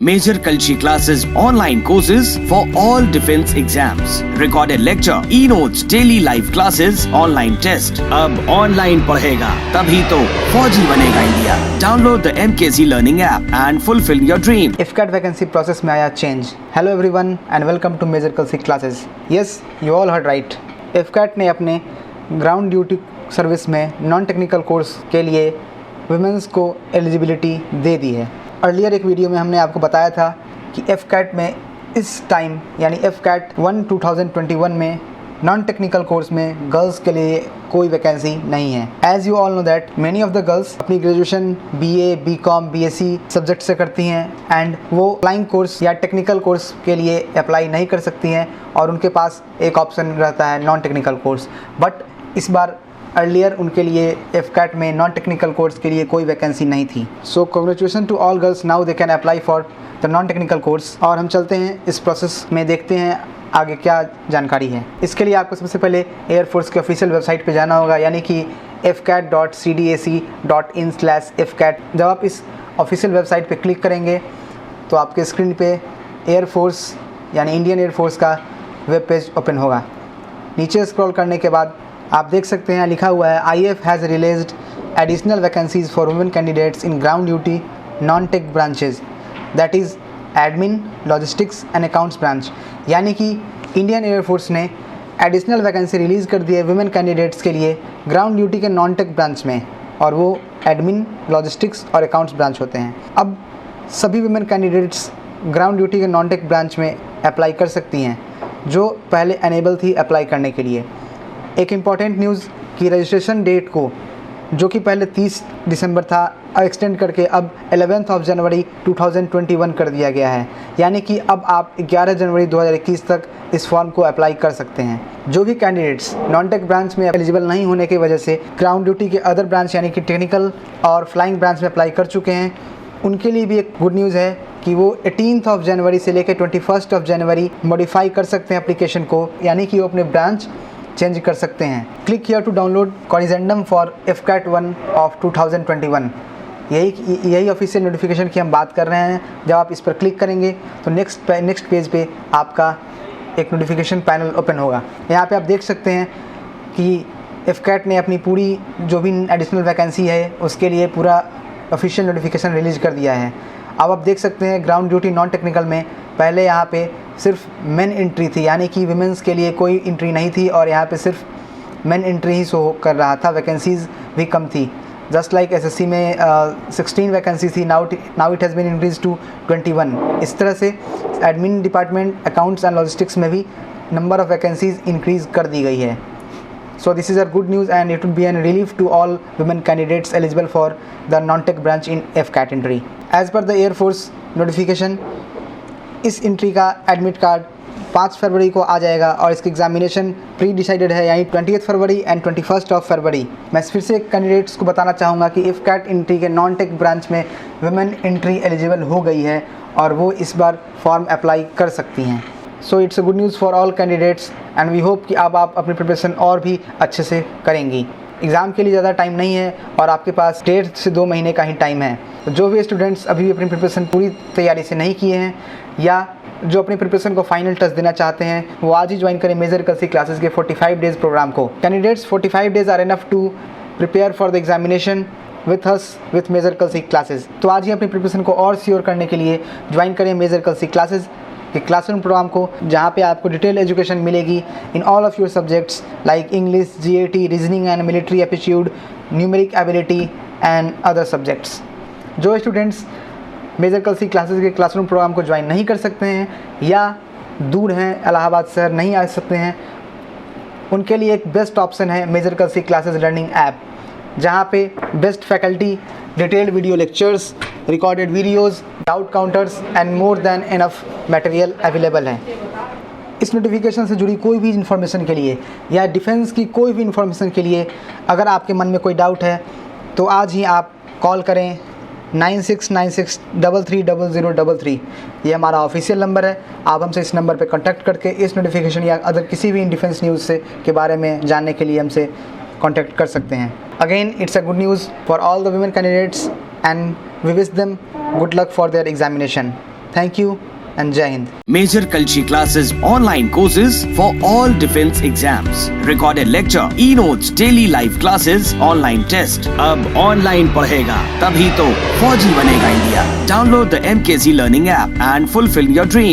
Major Kalshi classes, online courses for all defense exams, recorded lecture, e-notes, daily live classes, online test. अब online पढ़ेगा तभी तो फौजी बनेगा India. Download the MKC Learning app and fulfill your dream. IFCAT vacancy process में आया change. Hello everyone and welcome to Major Kalsi Classes. Yes, you all heard right. IFCAT ने अपने ग्राउंड ड्यूटी सर्विस में नॉन टेक्निकल कोर्स के लिए women's को eligibility दे दी है. Earlier एक वीडियो में हमने आपको बताया था कि IFCAT में इस टाइम यानी IFCAT 1 2021 में नॉन टेक्निकल कोर्स में गर्ल्स के लिए कोई वैकेंसी नहीं है. As you all know that many of the girls अपनी graduation BA, BCom, BSc subject से करती हैं एंड वो फ्लाइंग कोर्स या टेक्निकल कोर्स के लिए अप्लाई नहीं कर सकती हैं और उनके पास एक ऑप्शन रहता है नॉन टेक्निकल कोर्स. बट इस बार अर्लियर उनके लिए IFCAT में नॉन टेक्निकल कोर्स के लिए कोई वैकेंसी नहीं थी. So congratulation to all girls, now they can apply for the non technical course. और हम चलते हैं इस प्रोसेस में, देखते हैं आगे क्या जानकारी है. इसके लिए आपको सबसे पहले एयरफोर्स के ऑफिशियल वेबसाइट पे जाना होगा यानी कि fcat.cdac.in/IFCAT. जब आप इस ऑफिशियल वेबसाइट पे क्लिक करेंगे तो आपके स्क्रीन पे एयरफोर्स यानी इंडियन एयरफोर्स का वेब पेज ओपन होगा. नीचे स्क्रॉल करने के बाद आप देख सकते हैं लिखा हुआ है IAF has released additional vacancies for women candidates in ground duty non tech branches, that is admin, logistics and accounts branch. यानी कि इंडियन एयरफोर्स ने एडिशनल वैकेंसी रिलीज़ कर दी है वुमेन कैंडिडेट्स के लिए ग्राउंड ड्यूटी के नॉन टेक ब्रांच में, और वो एडमिन, लॉजिस्टिक्स और अकाउंट्स ब्रांच होते हैं. अब सभी वुमेन कैंडिडेट्स ग्राउंड ड्यूटी के नॉन टेक ब्रांच में अप्लाई कर सकती हैं जो पहले अनेबल थी अप्लाई करने के लिए. एक इम्पॉर्टेंट न्यूज़ कि रजिस्ट्रेशन डेट को, जो कि पहले 30 दिसंबर था, एक्सटेंड करके अब 11 जनवरी 2021 कर दिया गया है. यानी कि अब आप 11 जनवरी 2021 तक इस फॉर्म को अप्लाई कर सकते हैं. जो भी कैंडिडेट्स नॉन टेक ब्रांच में एलिजिबल नहीं होने की वजह से ग्राउंड ड्यूटी के अदर ब्रांच यानी कि टेक्निकल और फ्लाइंग ब्रांच में अप्लाई कर चुके हैं, उनके लिए भी एक गुड न्यूज़ है कि वो 18 जनवरी से लेकर 21 जनवरी मॉडिफाई कर सकते हैं एप्लीकेशन को, यानी कि वो अपने ब्रांच चेंज कर सकते हैं. Click here to download corrigendum for IFCAT 1 of 2021. यही ऑफिशियल नोटिफिकेशन की हम बात कर रहे हैं. जब आप इस पर क्लिक करेंगे तो नेक्स्ट पेज पे आपका एक नोटिफिकेशन पैनल ओपन होगा. यहाँ पे आप देख सकते हैं कि IFCAT ने अपनी पूरी जो भी एडिशनल वैकेंसी है उसके लिए पूरा ऑफिशियल नोटिफिकेशन रिलीज़ कर दिया है. अब आप देख सकते हैं ग्राउंड ड्यूटी नॉन टेक्निकल में पहले यहाँ पे सिर्फ मेन एंट्री थी, यानी कि वुमेंस के लिए कोई एंट्री नहीं थी और यहाँ पे सिर्फ मेन एंट्री ही शो कर रहा था. वैकेंसीज़ भी कम थी. जस्ट लाइक SSC में 16 वैकेंसी थी, now it has been increase to 21. इस तरह से admin department, accounts and logistics में भी नंबर ऑफ़ वैकेंसीज़ इंक्रीज़ कर दी गई है. So this is a good news and it would be a relief to all women candidates eligible for the non-tech branch in IFCAT entry. As per the Air Force notification, इस entry का admit card 5 फरवरी को आ जाएगा और इसकी examination pre decided है यानी 20 फरवरी and 21 फरवरी. मैं फिर से कैंडिडेट्स को बताना चाहूँगा कि IFCAT एंट्री के नॉन टेक ब्रांच में वुमेन एंट्री एलिजिबल हो गई है और वो इस बार फॉर्म अप्लाई कर सकती हैं. So it's a good news for all candidates and we hope कि अब आप अपनी प्रिपरेशन और भी अच्छे से करेंगी. एग्ज़ाम के लिए ज़्यादा टाइम नहीं है और आपके पास 1.5 से 2 महीने का ही टाइम है. तो जो भी स्टूडेंट्स अभी भी अपनी प्रिपरेशन पूरी तैयारी से नहीं किए हैं या जो अपनी प्रिपरेशन को फाइनल टच देना चाहते हैं, वो आज ही ज्वाइन करें मेजर कल्सी क्लासेस के 45 डेज़ प्रोग्राम को. Candidates 45 days are enough to prepare for the examination with us with Major Kalsi Classes. तो आज ही अपनी प्रिपरेशन को और श्योर करने के लिए ज्वाइन करें मेजर कल्सी क्लासेस के क्लासरूम प्रोग्राम को, जहाँ पे आपको डिटेल एजुकेशन मिलेगी in all of your subjects like English, GAT, reasoning and military aptitude, numeric ability and other subjects. जो स्टूडेंट्स मेजर कल्सी क्लासेस के क्लासरूम प्रोग्राम को ज्वाइन नहीं कर सकते हैं या दूर हैं, इलाहाबाद शहर नहीं आ सकते हैं, उनके लिए एक बेस्ट ऑप्शन है major Kalsi classes learning app, जहाँ पे best faculty, detailed video lectures, recorded videos, doubt counters and more than enough material available है. इस नोटिफिकेशन से जुड़ी कोई भी इन्फॉर्मेशन के लिए या डिफेंस की कोई भी इन्फॉर्मेशन के लिए अगर आपके मन में कोई डाउट है तो आज ही आप कॉल करें 9696330033. ये हमारा ऑफिशियल नंबर है. आप हमसे इस नंबर पर कॉन्टैक्ट करके इस नोटिफिकेशन या अदर किसी भी डिफेंस न्यूज़ से के बारे में जानने के लिए हमसे कॉन्टैक्ट कर सकते हैं. Again it's a good news for all the women candidates and we wish them good luck for their examination. Thank you and जय हिंद। Major Kalshi classes online courses for all defense exams. Recorded lecture, e-notes, daily live classes, online test. अब online पढ़ेगा तभी तो फौजी बनेगा India. Download the MKZ Learning app and fulfill your dream.